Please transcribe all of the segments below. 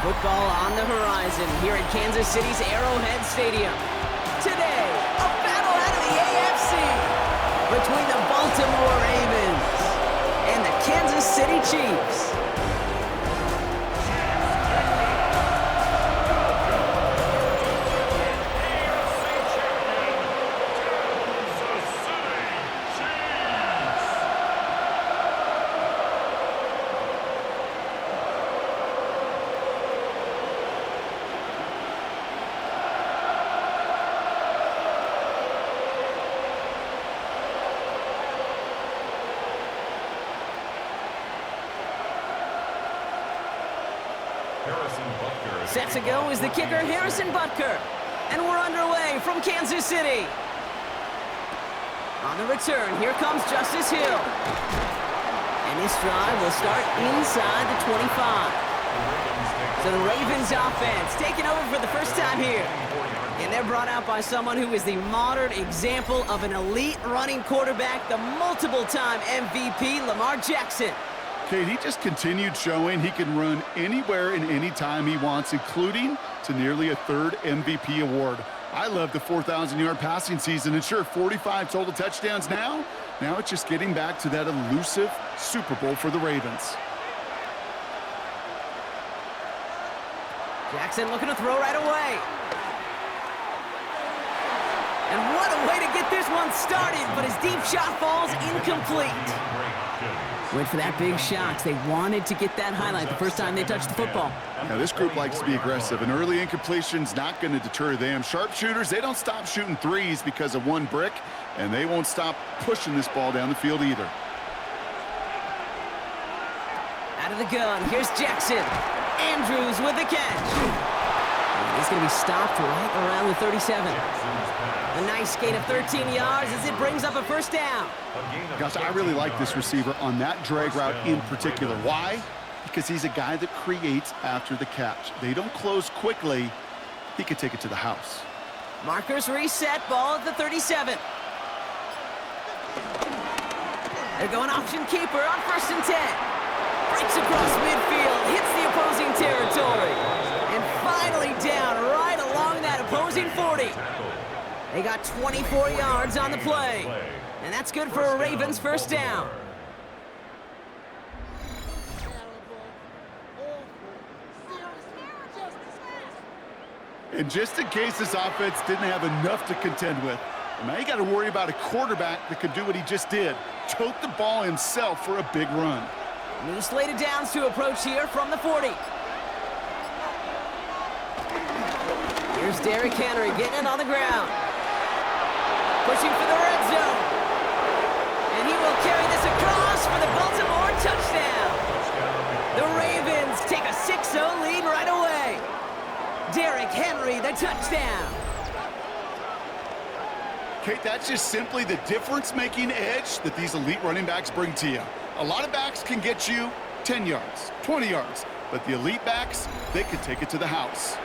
Football on the horizon here at Kansas City's Arrowhead Stadium. Today, a battle out of the AFC between the Baltimore Ravens and the Kansas City Chiefs. Set to go is the kicker, Harrison Butker. And we're underway from Kansas City. On the return, here comes Justice Hill. And this drive will start inside the 25. So the Ravens offense taking over for the first time here. And they're brought out by someone who is the modern example of an elite running quarterback, the multiple-time MVP, Lamar Jackson. Kate, he just continued showing he can run anywhere and anytime he wants, including to nearly a third MVP award. I love the 4,000-yard passing season, and sure, 45 total touchdowns now. Now it's just getting back to that elusive Super Bowl for the Ravens. Jackson looking to throw right away. And what a way to get this one started, but his deep shot falls incomplete. Went for that big shot. They wanted to get that highlight the first time they touched the football. Now, this group likes to be aggressive, and early incompletion's not going to deter them. Sharpshooters, they don't stop shooting threes because of one brick, and they won't stop pushing this ball down the field either. Out of the gun, here's Jackson. Andrews with the catch. And he's going to be stopped right around the 37. A nice gain of 13 yards as it brings up a first down. Gosh, I really like this receiver on that drag route in particular. Why? Because he's a guy that creates after the catch. They don't close quickly. He could take it to the house. Markers reset, ball at the 37. They're going option keeper on 1st and 10. Breaks across midfield, hits the opposing territory. And finally down right along that opposing 40. They got 24 yards on the play. And that's good for a Ravens first down. And just in case this offense didn't have enough to contend with, now you got to worry about a quarterback that could do what he just did. Tote the ball himself for a big run. New slate of downs to approach here from the 40. Here's Derrick Henry getting it on the ground. Pushing for the red zone. And he will carry this across for the Baltimore touchdown. The Ravens take a 6-0 lead right away. Derrick Henry, the touchdown. Kate, that's just simply the difference-making edge that these elite running backs bring to you. A lot of backs can get you 10 yards, 20 yards, but the elite backs, they can take it to the house.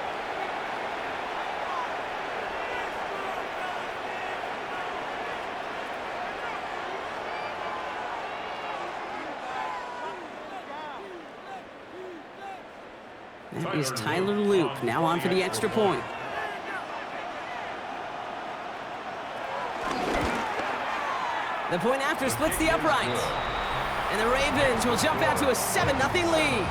That is Tyler Loop, now on for the extra point. The point after splits the uprights. And the Ravens will jump out to a 7-0 lead.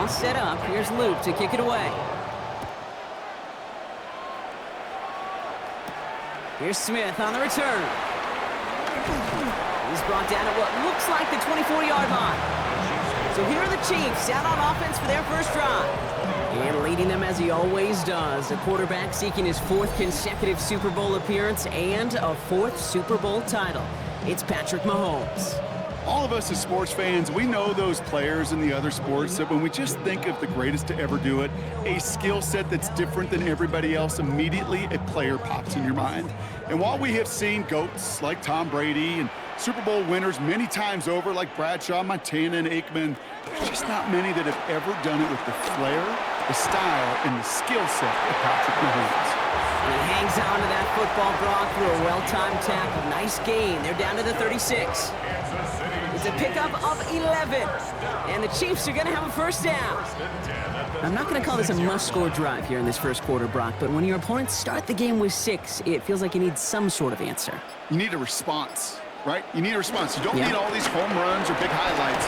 Set up. Here's Luke to kick it away. Here's Smith on the return. He's brought down at what looks like the 24-yard line. So here are the Chiefs out on offense for their first drive. And leading them as he always does, a quarterback seeking his 4th consecutive Super Bowl appearance and a 4th Super Bowl title. It's Patrick Mahomes. All of us as sports fans, we know those players in the other sports that when we just think of the greatest to ever do it, a skill set that's different than everybody else, immediately a player pops in your mind. And while we have seen GOATs like Tom Brady and Super Bowl winners many times over like Bradshaw, Montana, and Aikman, there's just not many that have ever done it with the flair, the style, and the skill set of Patrick Mahomes. And he hangs on to that football, Brock, through a well-timed tackle. Nice gain. They're down to the 36. It's a pickup of 11. And the Chiefs are going to have a first down. I'm not going to call this a must-score drive here in this first quarter, Brock, but when your opponents start the game with 6, it feels like you need some sort of answer. You need a response, right? You need a response. You don't need all these home runs or big highlights.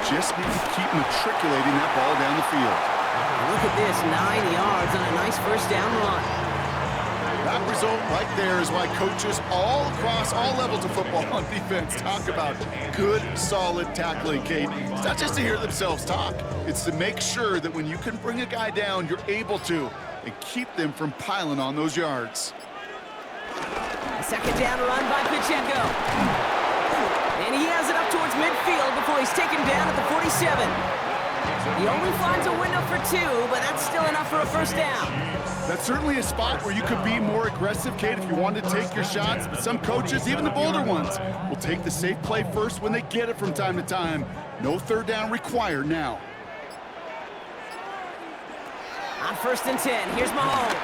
You just need to keep matriculating that ball down the field. And look at this, 9 yards on a nice first down run. That result right there is why coaches all across all levels of football on defense talk about good, solid tackling, Kate. It's not just to hear themselves talk. It's to make sure that when you can bring a guy down, you're able to, and keep them from piling on those yards. A second down run by Pacheco. And he has it up towards midfield before he's taken down at the 47. He only finds a window for 2, but that's still enough for a first down. That's certainly a spot where you could be more aggressive, Kate, if you wanted to take your shots. But some coaches, even the bolder ones, will take the safe play first when they get it from time to time. No third down required now. On 1st and 10, here's Mahomes.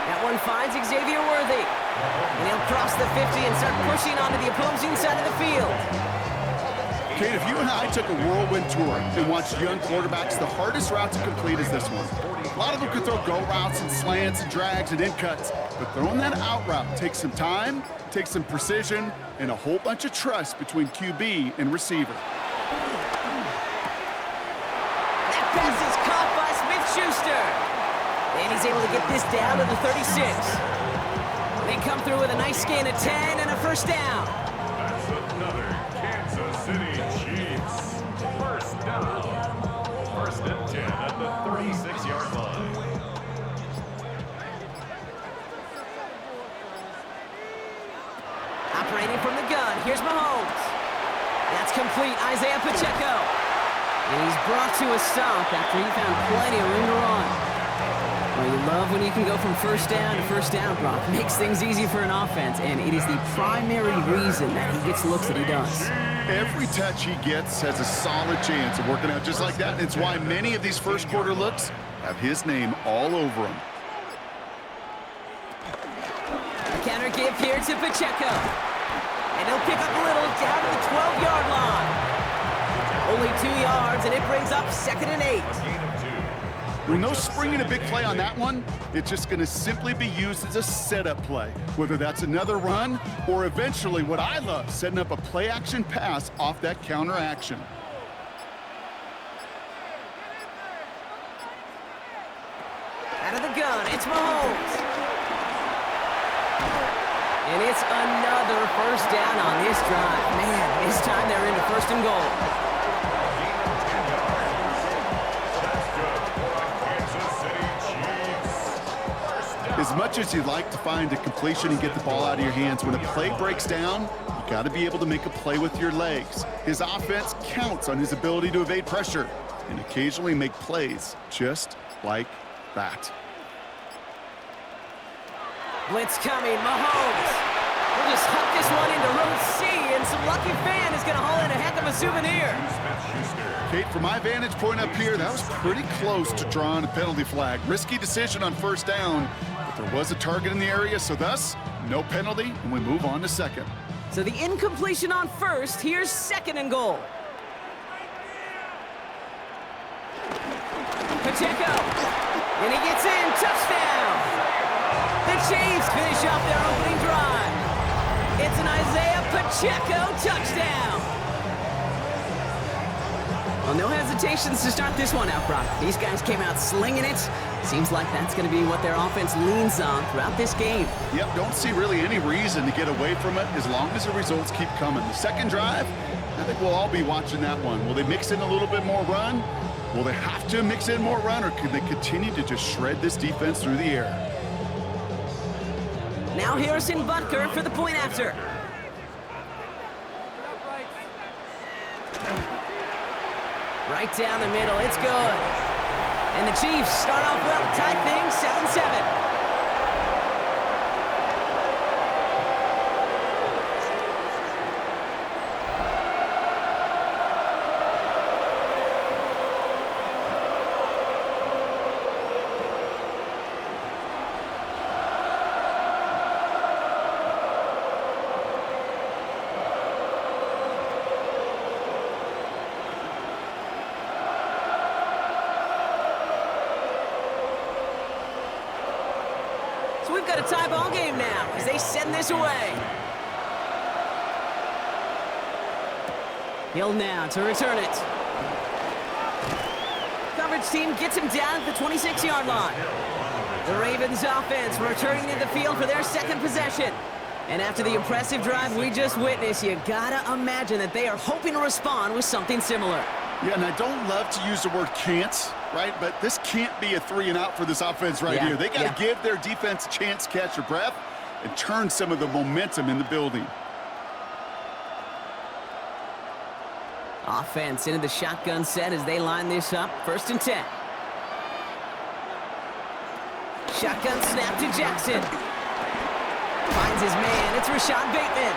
That one finds Xavier Worthy. And he'll cross the 50 and start pushing onto the opposing side of the field. Kate, if you and I took a whirlwind tour and watched young quarterbacks, the hardest route to complete is this one. A lot of them could throw go routes and slants and drags and in cuts, but throwing that out route takes some time, takes some precision, and a whole bunch of trust between QB and receiver. That pass is caught by Smith-Schuster. And he's able to get this down to the 36. They come through with a nice gain of 10 and a first down. That's another Kansas City Chiefs first down. 1st and 10 at the 36-yard line. Operating from the gun, here's Mahomes. That's complete, Isaiah Pacheco. And he's brought to a stop after he found plenty of room to run. Well, you love when you can go from first down, Brock. Makes things easy for an offense, and it is the primary reason that he gets looks that he does. Every touch he gets has a solid chance of working out just like that. It's why many of these first quarter looks have his name all over them. A counter give here to Pacheco. And he'll pick up a little down to the 12-yard line. Only 2 yards, and it brings up 2nd and 8. With no springing a big play on that one, it's just going to simply be used as a setup play, whether that's another run or eventually what I love, setting up a play-action pass off that counter action. Out of the gun, it's Mahomes. And it's another first down on this drive. Man, this time they're into 1st and goal. As much as you'd like to find a completion and get the ball out of your hands, when a play breaks down, you got to be able to make a play with your legs. His offense counts on his ability to evade pressure and occasionally make plays just like that. Blitz coming, Mahomes. We'll just huck this one into row C, and some lucky fan is going to haul in a heck of a souvenir. Kate, from my vantage point up here, that was pretty close to drawing a penalty flag. Risky decision on first down, but there was a target in the area, so thus, no penalty, and we move on to 2nd. So the incompletion on 1st, here's 2nd and goal. Pacheco, and he gets in, touchdown. The Chiefs finish off their opening drive. It's an Isaiah Pacheco touchdown. Well, no hesitations to start this one out, Brock. These guys came out slinging it. Seems like that's going to be what their offense leans on throughout this game. Yep, don't see really any reason to get away from it as long as the results keep coming. The 2nd drive, I think we'll all be watching that one. Will they mix in a little bit more run? Will they have to mix in more run, or can they continue to just shred this defense through the air? Now Harrison Butker for the point after. Right down the middle. It's good. And the Chiefs start off well to tie things 7-7. So we've got a tie ball game now as they send this away. Hill now to return it. Coverage team gets him down at the 26-yard line. The Ravens offense returning to the field for their second possession. And after the impressive drive we just witnessed, you gotta imagine that they are hoping to respond with something similar. Yeah, and I don't love to use the word can't, right? But this can't be a 3-and-out for this offense right here. They got to give their defense a chance to catch their breath and turn some of the momentum in the building. Offense into the shotgun set as they line this up. 1st and 10. Shotgun snap to Jackson. Finds his man. It's Rashad Bateman.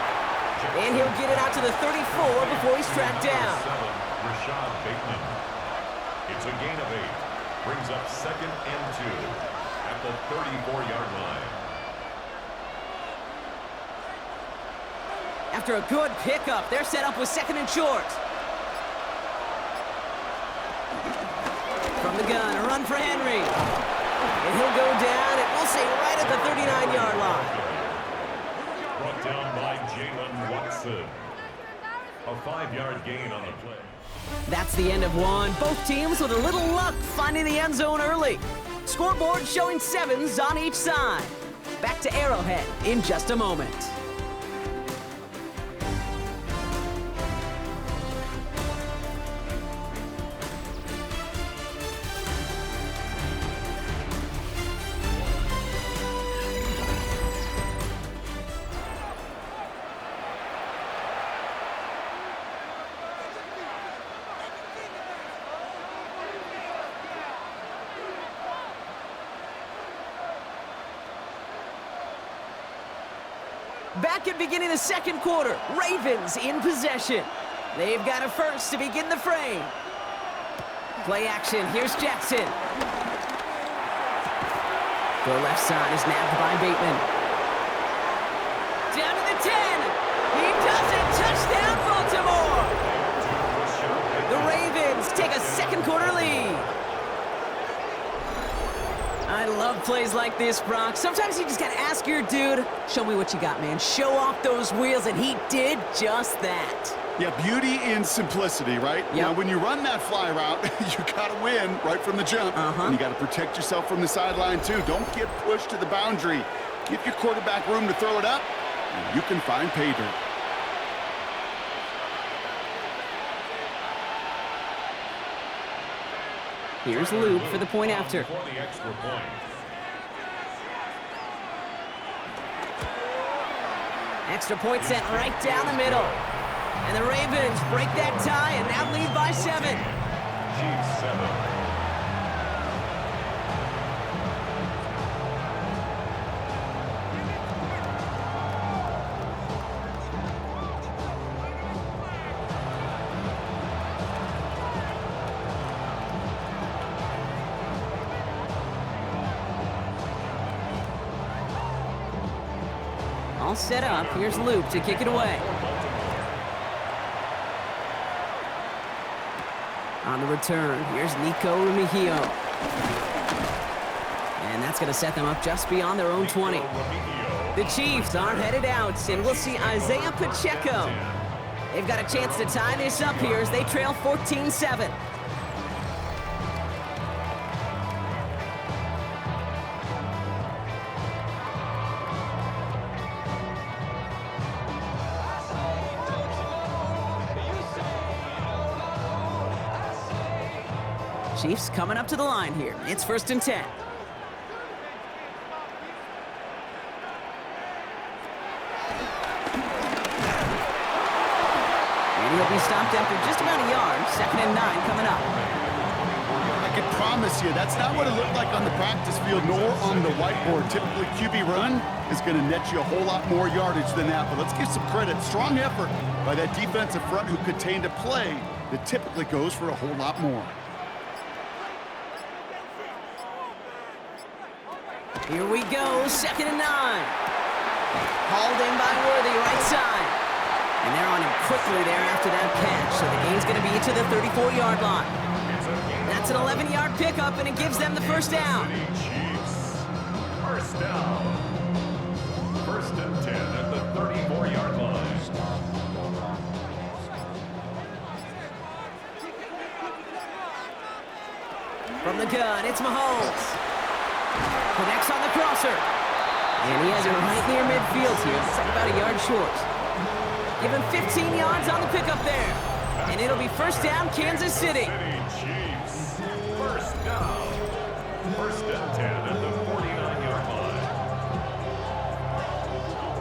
And he'll get it out to the 34 before he's tracked down. Rashad Bateman. It's a gain of 8. Brings up 2nd and 2 at the 34-yard line. After a good pickup, they're set up with 2nd and short. From the gun, a run for Henry. And he'll go down, and we'll say right at the 39-yard line. Brought down by Jalen Watson. A 5-yard gain on the play. That's the end of one. Both teams with a little luck finding the end zone early. Scoreboard showing 7s on each side. Back to Arrowhead in just a moment. Back at beginning the second quarter, Ravens in possession. They've got a first to begin the frame. Play action, here's Jackson. The left side is nabbed by Bateman. Down to the 10. He does it, touchdown Baltimore. The Ravens take a second quarter lead. I love plays like this, Brock. Sometimes you just gotta ask your dude, show me what you got, man. Show off those wheels, and he did just that. Yeah, beauty in simplicity, right? Yep. Now, when you run that fly route, you gotta win right from the jump. And you gotta protect yourself from the sideline, too. Don't get pushed to the boundary. Give your quarterback room to throw it up, and you can find pay dirt. Here's Luke for the point after. For the extra point. Extra point sent right down the middle. And the Ravens break that tie and now lead by 7. Chiefs 7. All set up. Here's Luke to kick it away. On the return, here's Nico Remigio. And that's going to set them up just beyond their own 20. The Chiefs are headed out, and we'll see Isaiah Pacheco. They've got a chance to tie this up here as they trail 14-7. Chiefs coming up to the line here. It's 1st and 10. And he'll be stopped stopped after just about a yard. 2nd and 9 coming up. I can promise you, that's not what it looked like on the practice field nor on the whiteboard. Typically, QB run is going to net you a whole lot more yardage than that. But let's give some credit. Strong effort by that defensive front who contained a play that typically goes for a whole lot more. Here we go, 2nd and 9. Hauled in by Worthy, right side. And they're on him quickly there after that catch. So the gain's going to be to the 34-yard line. That's an 11-yard pickup, and it gives them the first down. Chiefs. First down. 1st and 10 at the 34-yard line. From the gun, it's Mahomes. Connects on the crosser. And he has it right near midfield here. It's like about a yard short. Give him 15 yards on the pickup there. And it'll be first down, Kansas City. Chiefs. First down. 1st and 10 at the 49-yard line.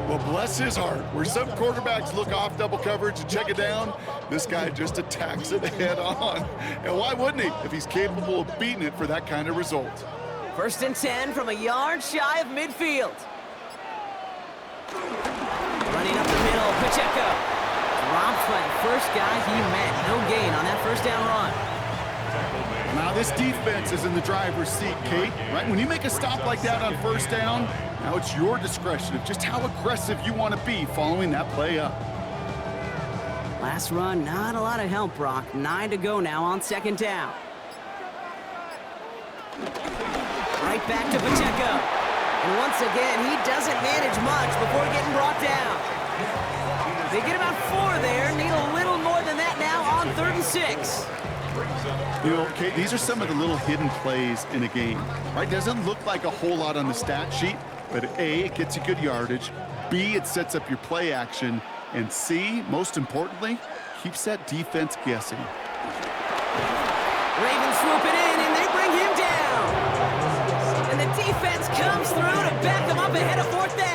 Well, bless his heart. Where some quarterbacks look off double coverage and check it down, this guy just attacks it head on. And why wouldn't he if he's capable of beating it for that kind of result? 1st and 10 from a yard shy of midfield. Running up the middle, Pacheco. Drops by the first guy he met. No gain on that first down run. Now this defense is in the driver's seat, Kate. Right? When you make a stop like that on first down, now it's your discretion of just how aggressive you want to be following that play up. Last run, not a lot of help, Brock. 9 to go now on 2nd down. Right back to Pacheco. And once again, he doesn't manage much before getting brought down. They get about 4 there. Need a little more than that now on 3rd and 6. You know, Kate, these are some of the little hidden plays in a game. Right? Doesn't look like a whole lot on the stat sheet, but A, it gets you good yardage. B, it sets up your play action. And C, most importantly, keeps that defense guessing. Ravens swoop it in, and they bring him down. And the defense comes through to back him up ahead of 4th down.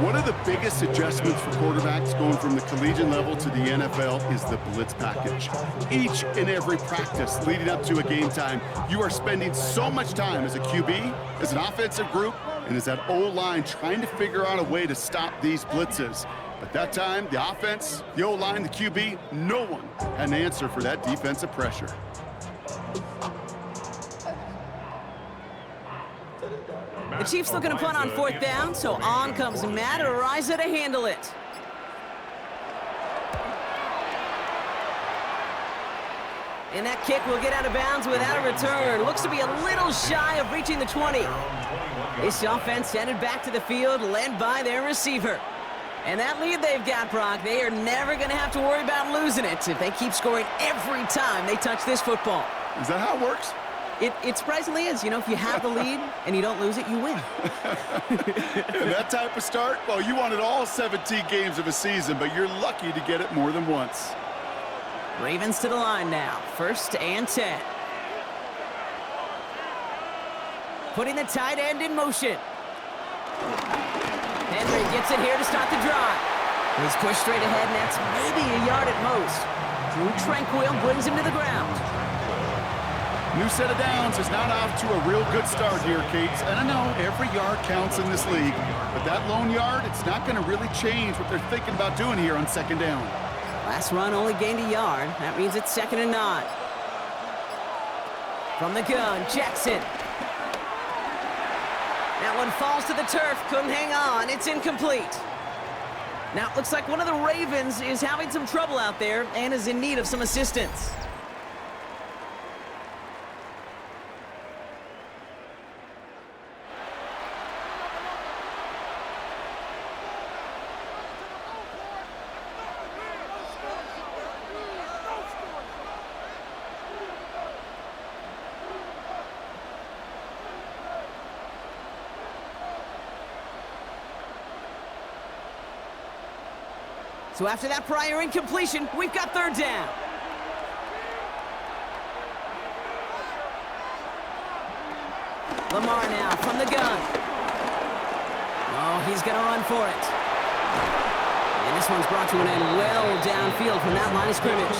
One of the biggest adjustments for quarterbacks going from the collegiate level to the NFL is the blitz package. Each and every practice leading up to a game time, you are spending so much time as a QB, as an offensive group, and as that O-line trying to figure out a way to stop these blitzes. But that time, the offense, the O-line, the QB, no one had an answer for that defensive pressure. The Chiefs looking to punt on 4th down, so on comes Matt Ariza to handle it. And that kick will get out of bounds without a return. Looks to be a little shy of reaching the 20. This offense headed back to the field, led by their receiver. And that lead they've got, Brock, they are never going to have to worry about losing it if they keep scoring every time they touch this football. Is that how it works? It surprisingly is. You know, if you have the lead and you don't lose it, you win. And that type of start, well, you wanted all 17 games of a season, but you're lucky to get it more than once. Ravens to the line now. 1st and 10. Putting the tight end in motion. Henry gets it here to start the drive. He's pushed straight ahead, and that's maybe a yard at most. Drew Tranquil brings him to the ground. New set of downs is not off to a real good start here, Kate. And I know every yard counts in this league, but that lone yard, it's not going to really change what they're thinking about doing here on 2nd down. Last run only gained a yard. That means it's 2nd and 9. From the gun, Jackson. That one falls to the turf. Couldn't hang on. It's incomplete. Now, it looks like one of the Ravens is having some trouble out there and is in need of some assistance. So after that prior incompletion, we've got 3rd down. Lamar now from the gun. Oh, he's going to run for it. And this one's brought to an end well downfield from that line of scrimmage.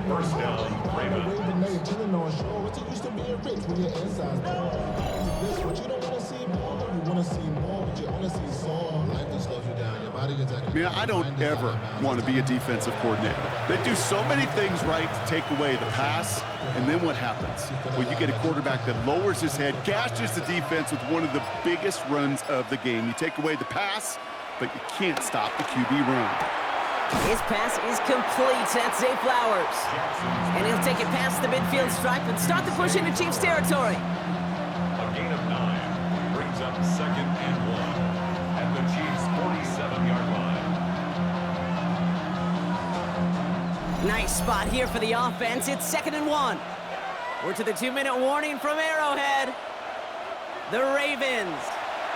First down, Ravens. Man, I don't ever want to be a defensive coordinator. They do so many things right to take away the pass, and then what happens? Well, you get a quarterback that lowers his head, gashes the defense with one of the biggest runs of the game. You take away the pass, but you can't stop the QB run. His pass is complete. That's Zay Flowers. And he'll take it past the midfield stripe and start the push into Chiefs territory. A gain of 9 brings up 2nd and 1 at the Chiefs' 47-yard line. Nice spot here for the offense. It's 2nd and 1. We're to the 2-minute warning from Arrowhead. The Ravens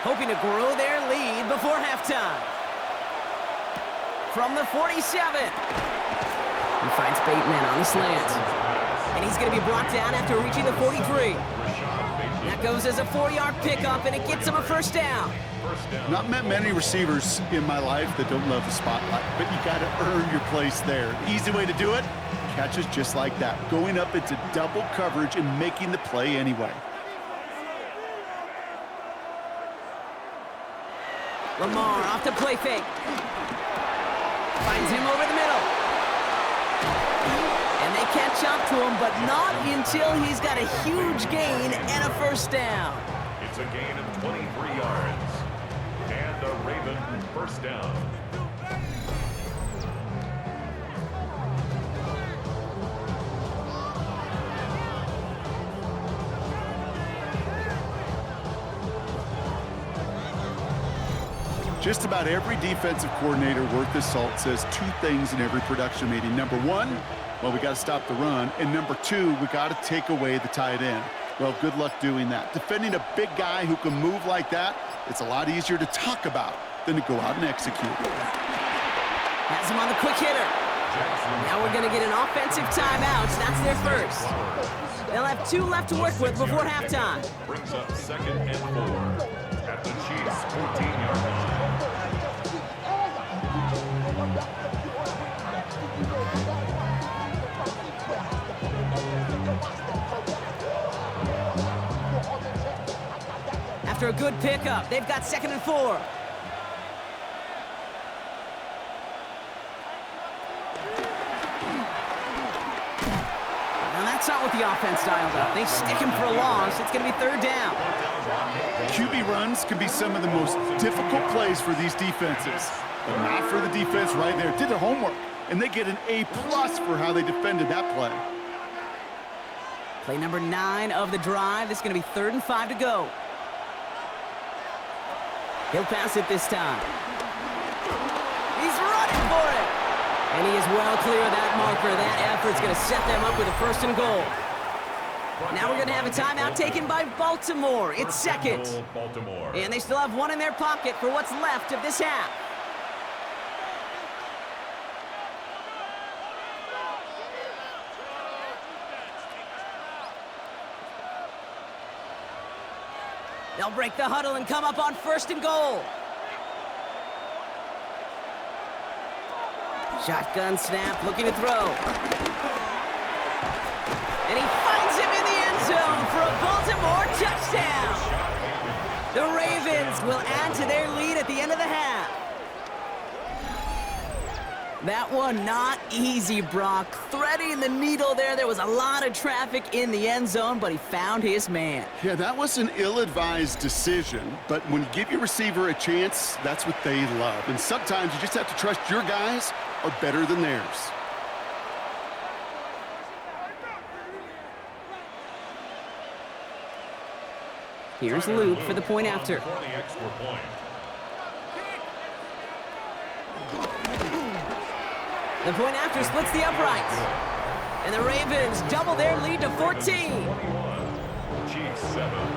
hoping to grow their lead before halftime. From the 47. He finds Bateman on the slant. And he's going to be brought down after reaching the 43. That goes as a 4-yard pickup, and it gets him a first down. Not met many receivers in my life that don't love the spotlight, but you got to earn your place there. Easy way to do it, catches just like that, going up into double coverage and making the play anyway. Lamar off the play fake. Finds him over the middle. And they catch up to him, but not until he's got a huge gain and a first down. It's a gain of 23 yards. And a Raven first down. Just about every defensive coordinator worth his salt says two things in every production meeting. Number one, well, we got to stop the run. And number two, we got to take away the tight end. Well, good luck doing that. Defending a big guy who can move like that, it's a lot easier to talk about than to go out and execute. Has him on the quick hitter. Now we're going to get an offensive timeout. That's their first. They'll have 2 left to work with before halftime. Brings up 2nd and 4 at the Chiefs' 14-yard line. After a good pickup, they've got 2nd and 4. Now that's not what the offense dialed up. They stick him for a loss. It's going to be 3rd down. QB runs can be some of the most difficult plays for these defenses, but not for the defense right there. Did their homework, and they get an A+ for how they defended that play. Play number 9 of the drive. This is going to be 3rd and 5 to go. He'll pass it this time. He's running for it. And he is well clear of that marker. That effort's going to set them up with a 1st and goal. Now we're going to have a timeout taken by Baltimore. It's 2nd. Baltimore. And they still have 1 in their pocket for what's left of this half. They'll break the huddle and come up on 1st and goal. Shotgun snap, looking to throw. And he finds him in the end zone for a Baltimore touchdown. The Ravens will add to their lead at the end of the half. That one not easy, Brock. Threading the needle there. There was a lot of traffic in the end zone, but he found his man. Yeah, that was an ill-advised decision, but when you give your receiver a chance, that's what they love. And sometimes you just have to trust your guys are better than theirs. Here's Luke for the point after. For the extra point. The point after splits the uprights. And the Ravens double their lead to 14. 21. Chiefs 7.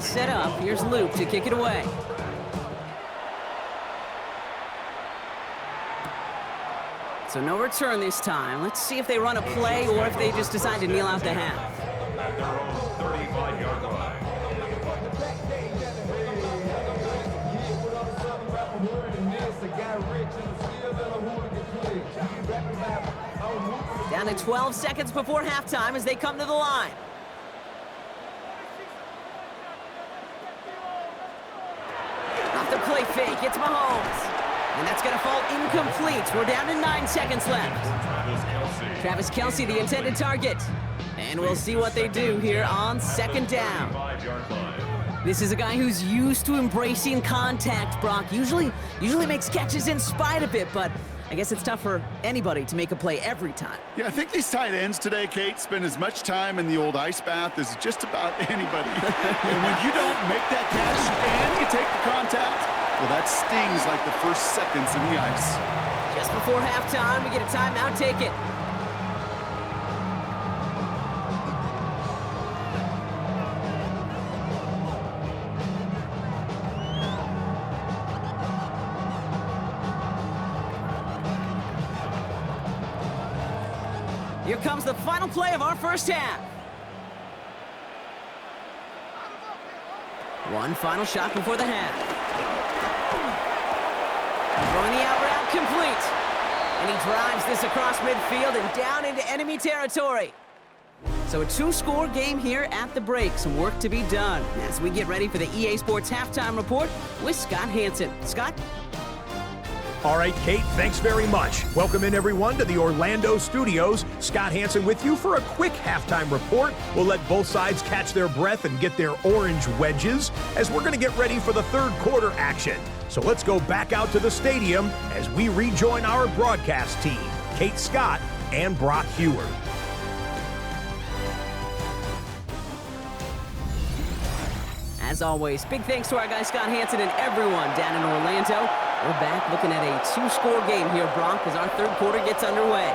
All set up. Here's Luke to kick it away. So no return this time. Let's see if they run a play or if they just decide to kneel out the half. At their own 35-yard line. Down to 12 seconds before halftime as they come to the line. Off the play fake, it's Mahomes. And that's going to fall incomplete. We're down to 9 seconds left. Travis Kelce, the intended target. And we'll see what they do here on second down. This is a guy who's used to embracing contact, Brock. Usually makes catches in spite of it, but I guess it's tough for anybody to make a play every time. Yeah, I think these tight ends today, Kate, spend as much time in the old ice bath as just about anybody. And when you don't make that catch and you take the contact, well, that stings like the first seconds in the ice. Just before halftime, we get a timeout. Take it. Here comes the final play of our first half. One final shot before the half. Throwing the out route complete. And he drives this across midfield and down into enemy territory. So a 2-score game here at the break. Some work to be done as we get ready for the EA Sports Halftime Report with Scott Hansen. Scott? All right, Kate, thanks very much. Welcome in, everyone, to the Orlando studios. Scott Hansen with you for a quick halftime report. We'll let both sides catch their breath and get their orange wedges as we're going to get ready for the third quarter action. So let's go back out to the stadium as we rejoin our broadcast team, Kate Scott and Brock Heward. As always, big thanks to our guy Scott Hansen and everyone down in Orlando. We're back looking at a 2-score game here, Brock, as our third quarter gets underway.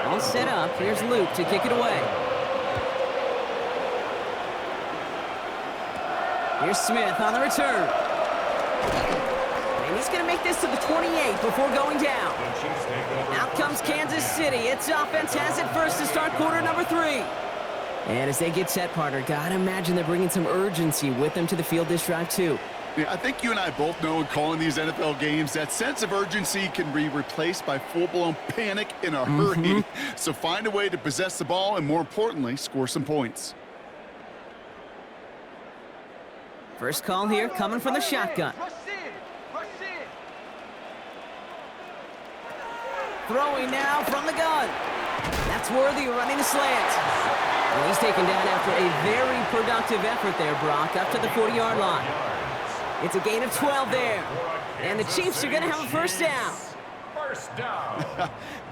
All set up. Here's Luke to kick it away. Here's Smith on the return. And he's going to make this to the 28 before going down. Out comes Kansas City. Its offense has it first to start quarter number 3. And as they get set, partner, gotta imagine they're bringing some urgency with them to the field this drive, too. Yeah, I think you and I both know in calling these NFL games, that sense of urgency can be replaced by full-blown panic in a hurry. So find a way to possess the ball and, more importantly, score some points. First call here coming from the shotgun. Throwing now from the gun. That's Worthy running the slant. And he's taken down after a very productive effort there, Brock, up to the 40-yard line. It's a gain of 12 there. And the Chiefs are going to have a first down. First down.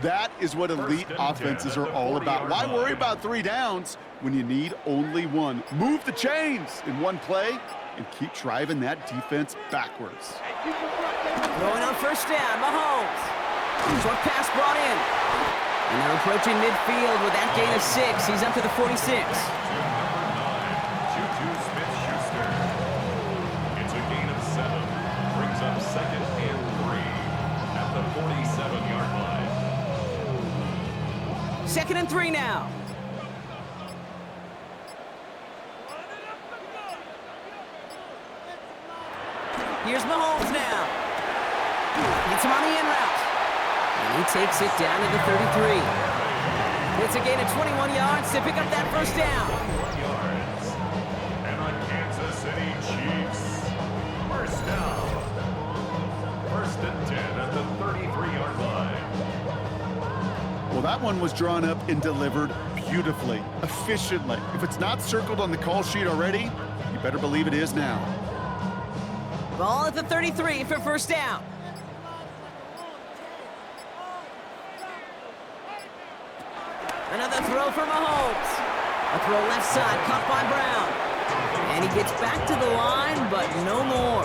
That is what elite offenses are all about. Why worry about 3 downs when you need only 1? Move the chains in one play and keep driving that defense backwards. Throwing on first down, Mahomes. Short pass brought in. And they're approaching midfield with that gain of 6. He's up to the 46. Juju Smith-Schuster. It's a gain of 7. Brings up second and 3 at the 47-yard line. Second and 3 now. Here's Mahomes now. Gets him on the in route. And he takes it down to the 33. It's a gain of 21 yards to pick up that first down. 21 yards. And on Kansas City Chiefs. First down. First and 10 at the 33-yard line. Well, that one was drawn up and delivered beautifully, efficiently. If it's not circled on the call sheet already, you better believe it is now. Ball at the 33 for first down. Another throw for Mahomes. A throw left side, caught by Brown. And he gets back to the line, but no more.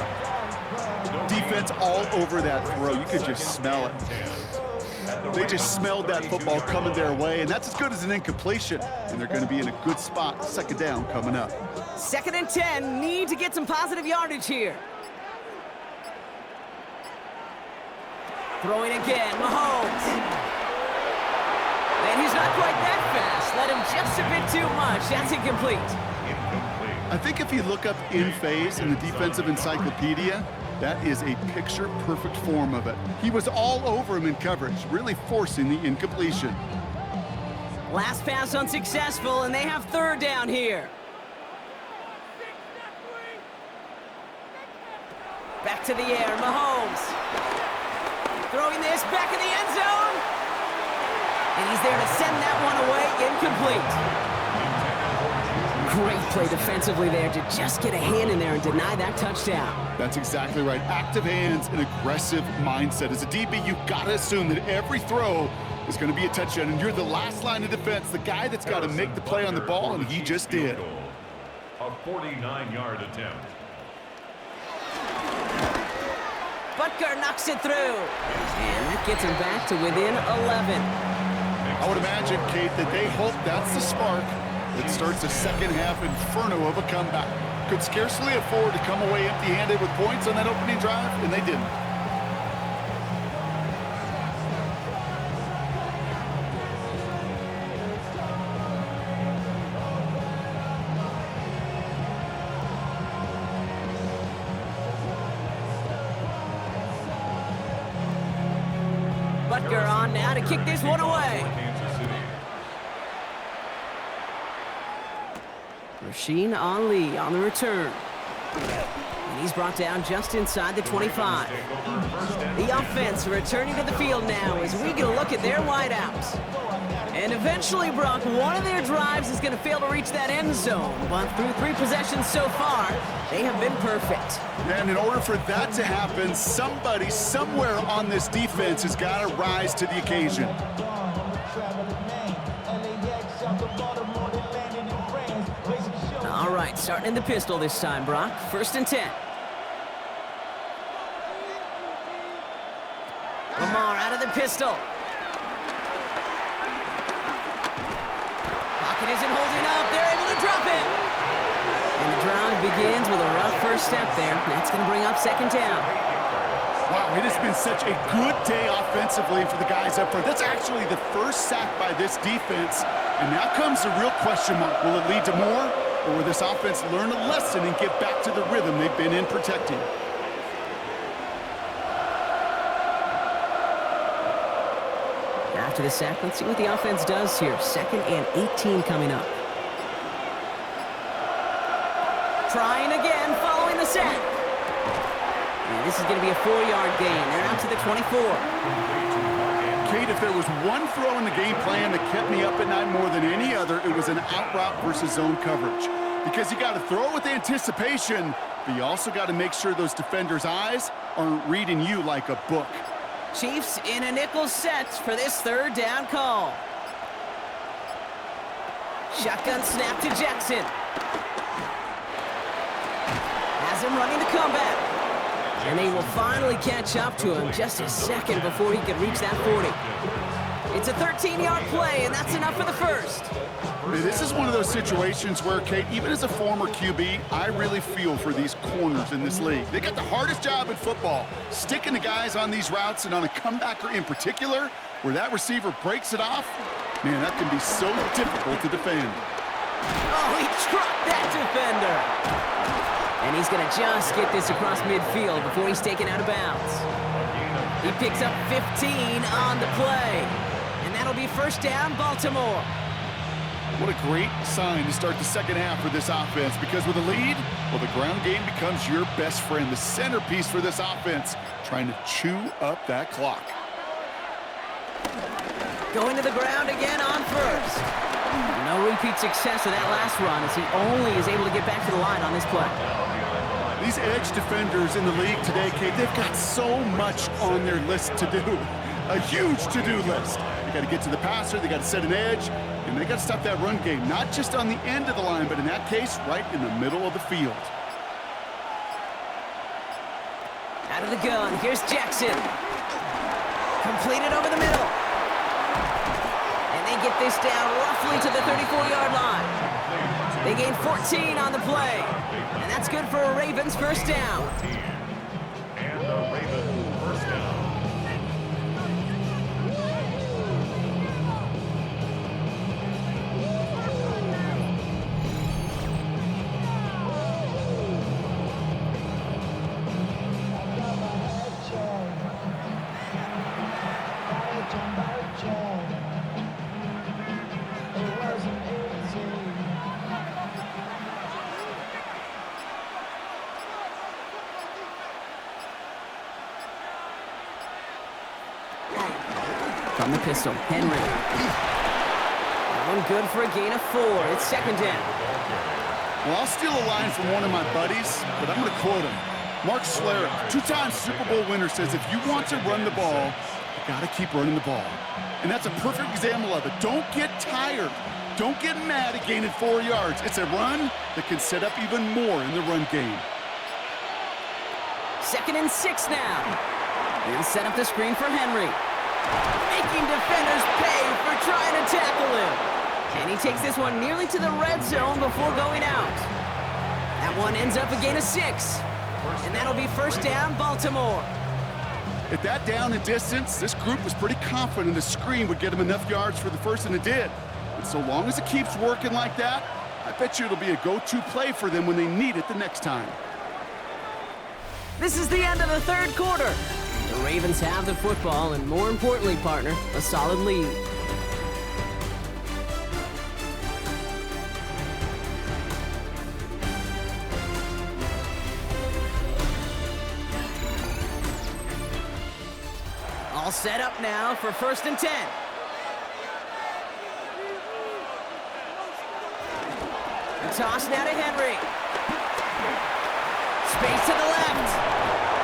Defense all over that throw. You could just smell it. They just smelled that football coming their way, and that's as good as an incompletion. And they're going to be in a good spot. Second down coming up. 2nd and 10. Need to get some positive yardage here. Throwing again, Mahomes. And he's not quite that fast. Let him just a bit too much. That's incomplete. I think if you look up in phase in the defensive encyclopedia, that is a picture-perfect form of it. He was all over him in coverage, really forcing the incompletion. Last pass unsuccessful, and they have 3rd down here. Back to the air, Mahomes. Throwing this back in the end zone. And he's there to send that one away, incomplete. Great play defensively there to just get a hand in there and deny that touchdown. That's exactly right. Active hands and aggressive mindset. As a DB, you've got to assume that every throw is going to be a touchdown, and you're the last line of defense, the guy that's got to make the play on the ball, and he just did. A 49-yard attempt. Butker knocks it through. And that gets him back to within 11. I would imagine, Kate, that they hope that's the spark that starts a second-half inferno of a comeback. Could scarcely afford to come away empty-handed with points on that opening drive, and they didn't. Butker on now to kick this one away. Rasheen Ali on the return. And he's brought down just inside the 25. The offense returning to the field now as we get a look at their wideouts. And eventually, Brock, one of their drives is going to fail to reach that end zone. But through 3 possessions so far, they have been perfect. And in order for that to happen, somebody somewhere on this defense has got to rise to the occasion. All right, starting in the pistol this time, Brock. 1st and 10. Lamar out of the pistol. Pocket isn't holding up. They're able to drop it. And the drive begins with a rough first step there. That's going to bring up 2nd down. Wow, it has been such a good day offensively for the guys up front. That's actually the first sack by this defense. And now comes the real question mark. Will it lead to more? Or will this offense learn a lesson and get back to the rhythm they've been in protecting? After the sack, let's see what the offense does here. 2nd and 18 coming up. Trying again following the sack. And this is going to be a 4-yard gain. They're out to the 24. Kate, if there was one throw in the game plan that kept me up at night more than any other, it was an out route versus zone coverage. Because you got to throw with anticipation, but you also got to make sure those defenders' eyes aren't reading you like a book. Chiefs in a nickel set for this 3rd down call. Shotgun snap to Jackson. Has him running the comeback. And they will finally catch up to him just a second before he can reach that 40. It's a 13-yard play, and that's enough for the first. This is one of those situations where, Kate, even as a former QB, I really feel for these corners in this league. They got the hardest job in football, sticking the guys on these routes and on a comebacker in particular, where that receiver breaks it off. Man, that can be so difficult to defend. Oh, he trucked that defender. And he's going to just get this across midfield before he's taken out of bounds. He picks up 15 on the play. And that'll be 1st down, Baltimore. What a great sign to start the second half for this offense, because with a lead, well, the ground game becomes your best friend, the centerpiece for this offense, trying to chew up that clock. Going to the ground again on 1st. No repeat success of that last run as he only is able to get back to the line on this play. These edge defenders in the league today, Kate, they've got so much on their list to do. A huge to-do list. They got to get to the passer, they got to set an edge, and They got to stop that run game, not just on the end of the line, but in that case, right in the middle of the field. Out of the gun, here's Jackson. Completed over the middle. And they get this down roughly to the 34-yard line. They gain 14 on the play. And that's good for a Ravens first down. And the Ravens first down. From the pistol, Henry. That one good for a gain of 4. It's second down. Well, I'll steal a line from one of my buddies, but I'm going to quote him. Mark Schlereth, two-time Super Bowl winner, says if you want to run the ball, you got to keep running the ball. And that's a perfect example of it. Don't get tired. Don't get mad at gaining 4 yards. It's a run that can set up even more in the run game. 2nd and 6 now. He'll set up the screen for Henry. Making defenders pay for trying to tackle him. And he takes this one nearly to the red zone before going out. That one ends up a gain of 6. And that'll be first down, Baltimore. At that down and distance, this group was pretty confident the screen would get them enough yards for the first, and it did. And so long as it keeps working like that, I bet you it'll be a go-to play for them when they need it the next time. This is the end of the third quarter. The Ravens have the football, and more importantly, partner, a solid lead. All set up now for 1st and 10. The toss now to Henry. Space to the left.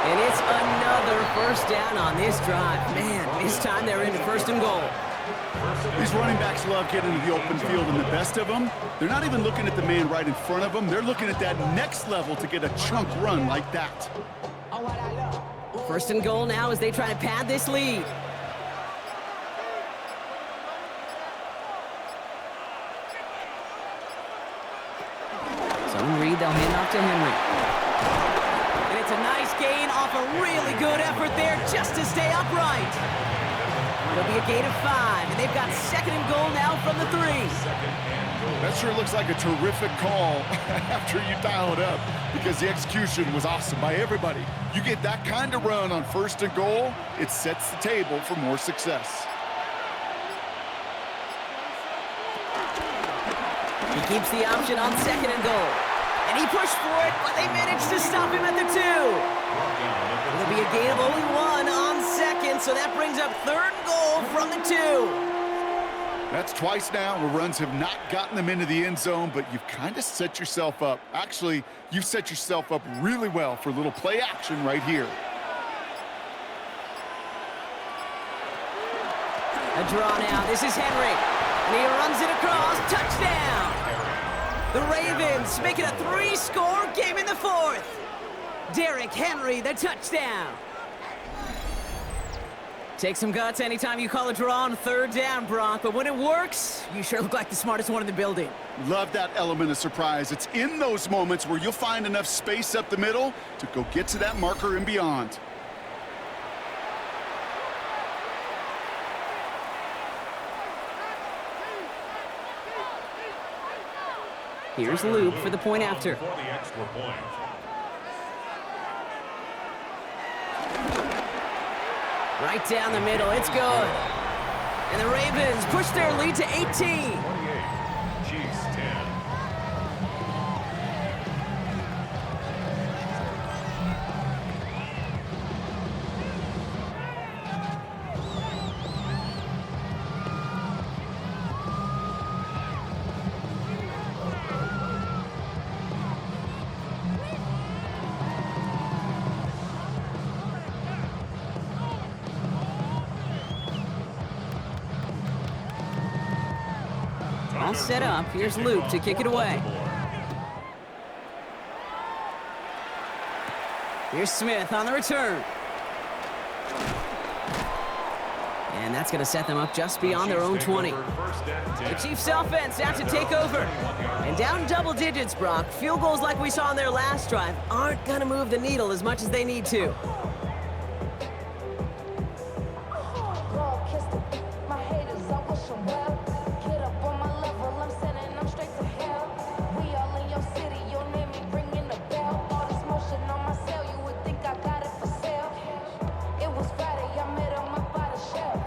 And it's another first down on this drive. Man, this time they're into 1st and goal. These running backs love getting into the open field, and the best of them, they're not even looking at the man right in front of them. They're looking at that next level to get a chunk run like that. 1st and goal now as they try to pad this lead. Zone read, they'll hand off to Henry. And it's a nice gain off a really good effort there just to stay upright. It'll be a gain of 5, and they've got 2nd and goal now from the 3. That sure looks like a terrific call after you dial it up, because the execution was awesome by everybody. You get that kind of run on 1st and goal, it sets the table for more success. He keeps the option on 2nd and goal. And he pushed for it, but they managed to stop him at the 2. It'll be a gain of only 1 on 2nd, so that brings up 3rd and goal from the 2. That's twice now where runs have not gotten them into the end zone, but you've kind of set yourself up. Actually, you've set yourself up really well for a little play action right here. A draw now. This is Henry. And he runs it across. Touchdown! The Ravens make it a 3-score game in the 4th. Derrick Henry, the touchdown. Take some guts anytime you call a draw on 3rd down, Brock, but when it works, you sure look like the smartest one in the building. Love that element of surprise. It's in those moments where you'll find enough space up the middle to go get to that marker and beyond. Here's Luke for the point after. For the extra point. Right down the middle, it's good. And the Ravens push their lead to 18. 28, Chiefs 10. All set up. Here's Luke to kick it away. Here's Smith on the return. And that's going to set them up just beyond their own 20. The Chiefs offense out to take over. And down double digits, Brock. Field goals like we saw on their last drive aren't going to move the needle as much as they need to.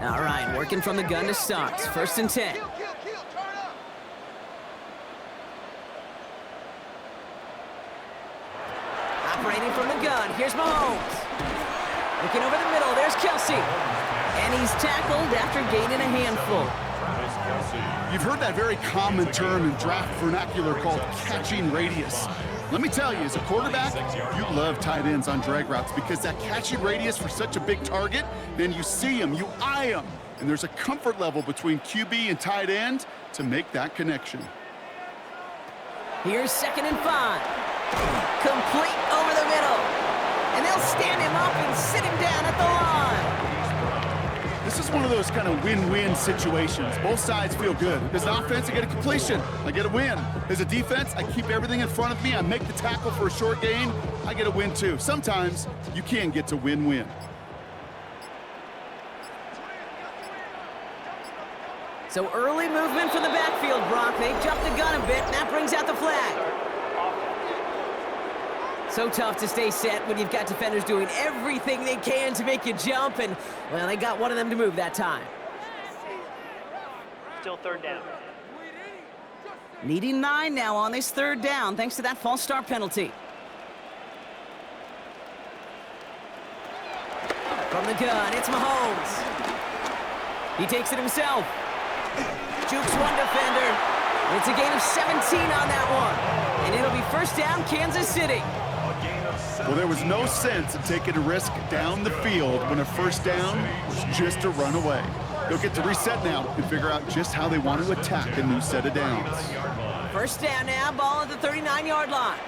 All right, working from the gun to start. 1st and 10. Operating from the gun, here's Mahomes. Looking over the middle, there's Kelsey. And he's tackled after gaining a handful. You've heard that very common term in draft vernacular called catching radius. Let me tell you, as a quarterback, you love tight ends on drag routes because that catching radius for such a big target, then you see him, you eye him, and there's a comfort level between QB and tight end to make that connection. Here's 2nd and 5. Complete over the middle. And they'll stand him up and sit him down at the line. This is one of those kind of win-win situations. Both sides feel good. As an offense, I get a completion. I get a win. As a defense, I keep everything in front of me. I make the tackle for a short gain. I get a win, too. Sometimes you can get to win-win. So early movement from the backfield, Brock. They jumped the gun a bit, and that brings out the flag. So tough to stay set when you've got defenders doing everything they can to make you jump, and, well, they got one of them to move that time. Still 3rd down. Needing 9 now on this 3rd down, thanks to that false start penalty. From the gun, it's Mahomes. He takes it himself. Jukes one defender. It's a gain of 17 on that one. And it'll be 1st down, Kansas City. Well, there was no sense in taking a risk down the field when a 1st down was just a run away. They'll get to reset now and figure out just how they want to attack a new set of downs. 1st down now, ball at the 39-yard line.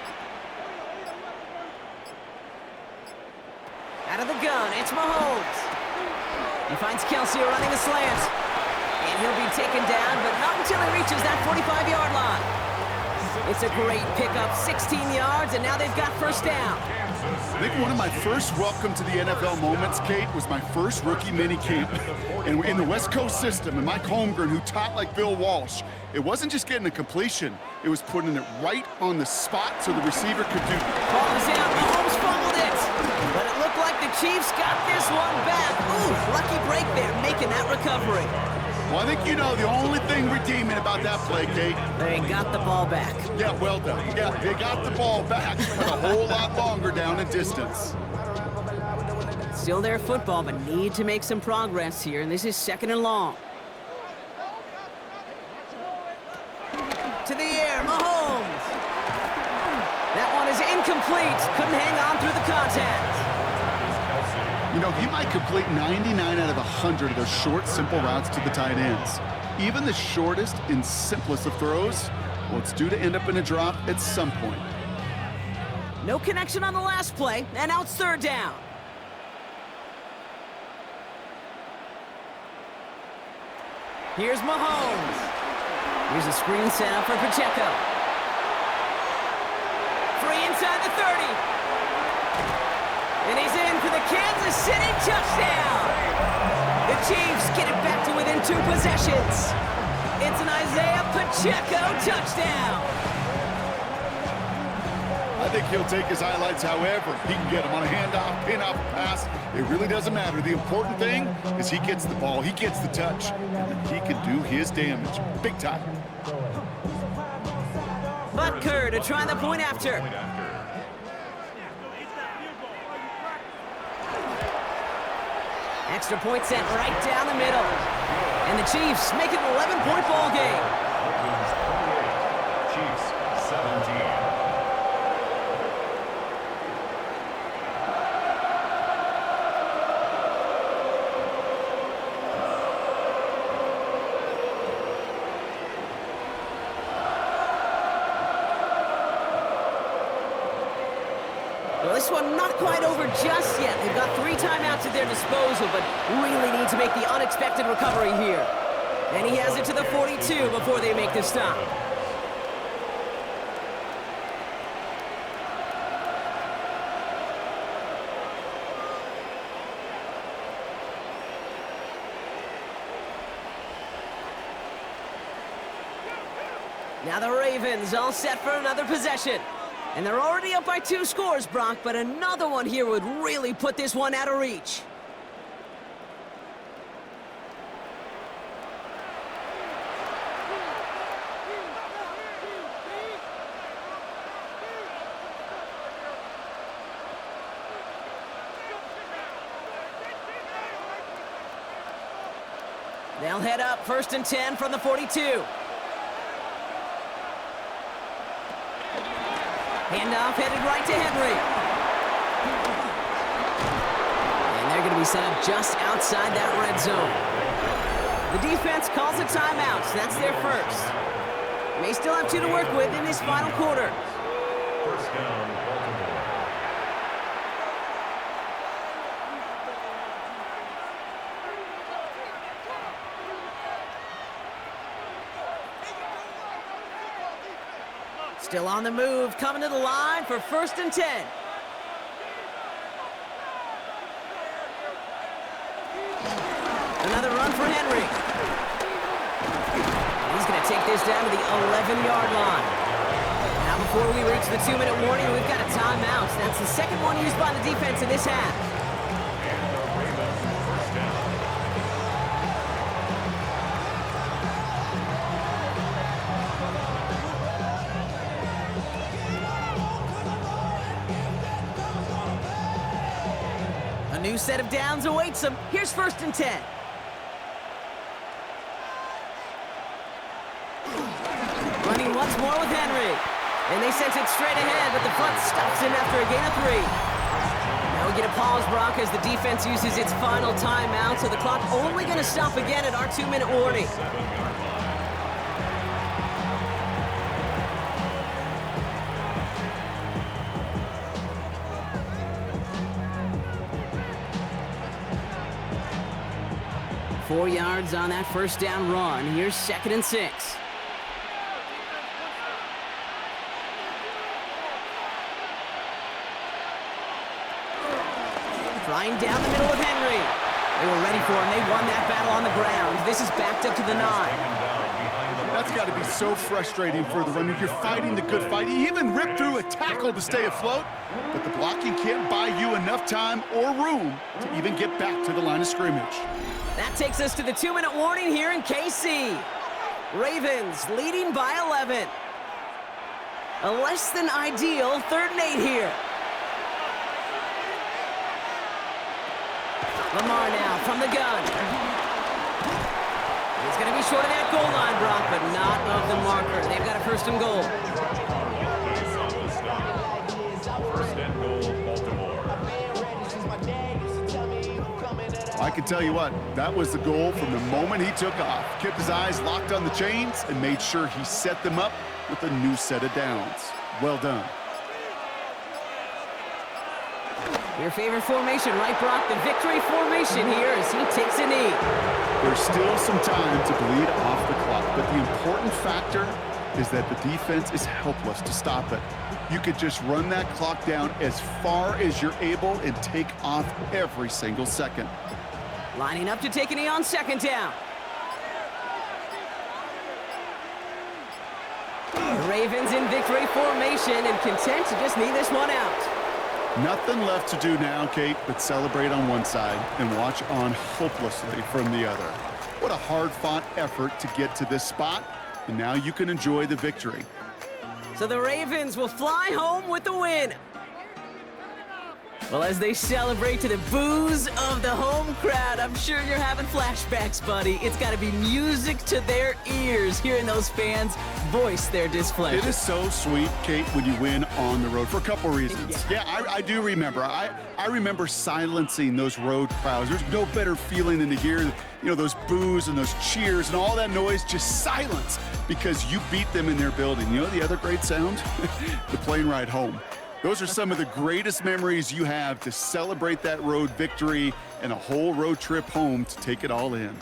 Out of the gun, it's Mahomes. He finds Kelsey running a slant. And he'll be taken down, but not until he reaches that 45-yard line. It's a great pickup, 16 yards, and now they've got 1st down. I think one of my first welcome to the NFL moments, Kate, was my first rookie mini camp. And in the West Coast system, and Mike Holmgren, who taught like Bill Walsh, it wasn't just getting a completion, it was putting it right on the spot so the receiver could do. Ball is out, Mahomes fumbled it. But it looked like the Chiefs got this one back. Ooh, lucky break there, making that recovery. Well, I think you know the only thing redeeming about that play, Kate. They got the ball back. Yeah, well done. Yeah, they got the ball back, but a whole lot longer down in distance. Still their football, but need to make some progress here, and this is 2nd and long. To the air, Mahomes. That one is incomplete. Couldn't hang on through the contact. You know, he might complete 99 out of 100 of those short, simple routes to the tight ends. Even the shortest and simplest of throws, well, it's due to end up in a drop at some point. No connection on the last play, and now it's 3rd down. Here's Mahomes. Here's a screen set up for Pacheco. Free inside the 30. And he's in for the Kansas City touchdown. The Chiefs get it back to within 2 possessions. It's an Isaiah Pacheco touchdown. I think he'll take his highlights however he can get them on a handoff, pin-off, pass. It really doesn't matter. The important thing is he gets the ball, he gets the touch, and he can do his damage. Big time. Butker to try the point after. Extra point sent right down the middle. And the Chiefs make it an 11-point ball game. Chiefs 17. this one not quite over just yet. They've got 3 timeouts at their disposal, but really need to make the unexpected recovery here. And he has it to the 42 before they make the stop. Now the Ravens all set for another possession. And they're already up by 2 scores, Brock, but another one here would really put this one out of reach. They'll head up 1st and 10 from the 42. Handoff headed right to Henry. And they're going to be set up just outside that red zone. The defense calls a timeout. That's their first. May still have 2 to work with in this final quarter. First down, Baltimore. Still on the move, coming to the line for 1st and 10. Another run for Henry. He's going to take this down to the 11-yard line. Now before we reach the 2-minute warning, we've got a timeout. That's the second one used by the defense in this half. New set of downs awaits them. Here's 1st and 10. Running once more with Henry. And they sent it straight ahead, but the front stops him after a gain of 3. Now we get a pause, Brock, as the defense uses its final timeout, so the clock only going to stop again at our 2-minute warning. Four yards on that first down run. Here's 2nd and 6. Flying down the middle with Henry. They were ready for him. They won that battle on the ground. This is backed up to the 9. That's got to be so frustrating for the runner. You're fighting the good fight. He even ripped through a tackle to stay afloat, but the blocking can't buy you enough time or room to even get back to the line of scrimmage. That takes us to the 2-minute warning here in KC. Ravens leading by 11. A less than ideal 3rd and 8 here. Lamar now from the gun. He's going to be short of that goal line, Brock, but not of the marker. They've got a 1st and goal. First and goal, Baltimore. I can tell you what, that was the goal from the moment he took off. Kept his eyes locked on the chains and made sure he set them up with a new set of downs. Well done. Your favorite formation, right, Brock? The victory formation here as he takes a knee. There's still some time to bleed off the clock, but the important factor is that the defense is helpless to stop it. You could just run that clock down as far as you're able and take off every single second. Lining up to take a knee on 2nd down. The Ravens in victory formation and content to just knee this one out. Nothing left to do now, Kate, but celebrate on one side and watch on hopelessly from the other. What a hard-fought effort to get to this spot, and now you can enjoy the victory. So the Ravens will fly home with the win. Well, as they celebrate to the boos of the home crowd, I'm sure you're having flashbacks, buddy. It's got to be music to their ears hearing those fans voice their displeasure. It is so sweet, Kate, when you win on the road for a couple reasons. Yeah, I do remember. I remember silencing those road crowds. There's no better feeling than to hear, those boos and those cheers and all that noise, just silence, because you beat them in their building. You know the other great sound? The plane ride home. Those are some of the greatest memories you have to celebrate that road victory and a whole road trip home to take it all in.